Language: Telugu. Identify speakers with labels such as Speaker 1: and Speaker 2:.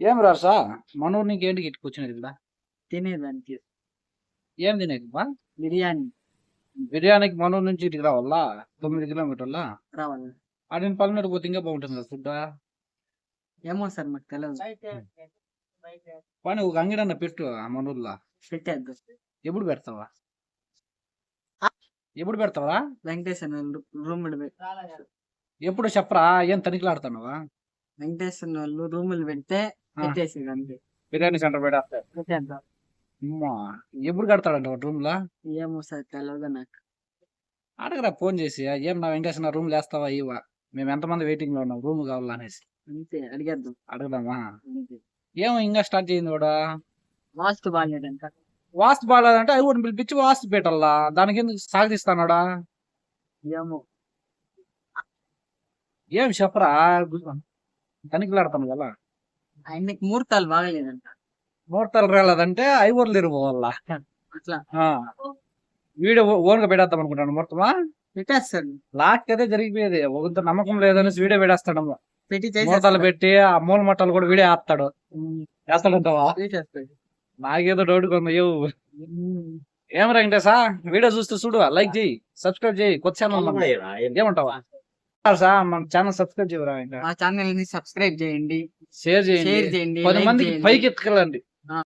Speaker 1: ఏం రాసా మనూరు నీకు ఏంటి ఇట్టుకొచ్చినది ఇక్కడ
Speaker 2: తినేదానికి
Speaker 1: ఏం తినేది బా
Speaker 2: బిర్యానీ
Speaker 1: బిర్యానీకి మనూరు నుంచి ఇటుకు రావాలా 9 కిలోమీటర్లా
Speaker 2: రావాలి.
Speaker 1: ఆడిన పల్లెనూరు పోతే ఇంకా బాగుంటుంది కదా ఫుడ్
Speaker 2: ఏమో సార్ మాకు తెలియదు.
Speaker 1: కానీ ఒక అంగడన్న పెట్టు ఆ మనూరులో
Speaker 2: పెట్టేద్దాం.
Speaker 1: ఎప్పుడు పెడతావా ఎప్పుడు పెడతావా
Speaker 2: వెంకటేశ్వర రూములు
Speaker 1: ఎప్పుడు చెప్పరా ఏం తనిఖీలాడుతున్నావా
Speaker 2: వెంకటేశ్వర వాళ్ళు రూములు పెడితే పెట్టేసేది అంతే.
Speaker 1: బిర్యానీ సెంటర్ పెట్టేస్తా
Speaker 2: పెట్టేద్దాం.
Speaker 1: అమ్మా ఎప్పుడు కడతాడంట రూమ్ లా
Speaker 2: ఏమో సార్ తెలియదు నాకు.
Speaker 1: అడగరా ఫోన్ చేసి ఏం నా వెంకటేశ్వర రూమ్ లేస్తావా ఇవా మేము ఎంతమంది వెయిటింగ్ లో ఉన్నాం రూమ్ కావాలా అనేసి
Speaker 2: అంతే అడిగేద్దాం.
Speaker 1: అడగదామా
Speaker 2: అంతే.
Speaker 1: ఏమో ఇంకా స్టార్ట్ చేయింది కూడా
Speaker 2: వాస్తు బాగాలేదంట.
Speaker 1: వాస్తు బాగాలేదంటే అవి కూడా పిలిపించి వాస్తు పెట్టాలా దానికి ఎందుకు సాగదీస్తానాడా
Speaker 2: ఏమో
Speaker 1: ఏం చెప్పరా తనిఖీలాడతాను కదా
Speaker 2: ఆయనకి ముహూర్తాలు బాగాలేదంట.
Speaker 1: ముహూర్తాలు రాలేదంటే ఐవర్లు ఇరుపోవాలా
Speaker 2: అట్లా
Speaker 1: వీడియో ఓన్ గా పెట్టేద్దాం అనుకుంటాను మొత్తమా
Speaker 2: పెట్టేస్తాడు.
Speaker 1: లాస్ట్ అదే జరిగిపోయేది ఒకరితో నమ్మకం లేదనేసి వీడియో పెట్టేస్తాడు
Speaker 2: పెట్టి
Speaker 1: ముహూర్తాలు పెట్టి ఆ మూల మట్టాలు కూడా వీడియో వేస్తాడు వేస్తాడంటావా
Speaker 2: చేసేస్తాడు.
Speaker 1: నాకేదో డౌట్ కొందా ఏం వెంకటేశా వీడియో చూస్తే చూడు లైక్ చేయి సబ్స్క్రైబ్ చేయి కొత్త ఛానల్ ఏమంటావా సార్ మన ఛానల్ సబ్స్క్రైబ్ చేయరా
Speaker 2: మా ఛానల్ ని సబ్స్క్రైబ్ చేయండి,
Speaker 1: షేర్
Speaker 2: షేర్
Speaker 1: చేయండి
Speaker 2: చేయండి,
Speaker 1: 10
Speaker 2: like
Speaker 1: మందికి
Speaker 2: చేయండి.
Speaker 1: పైకి ఎత్తుకెళ్ళండి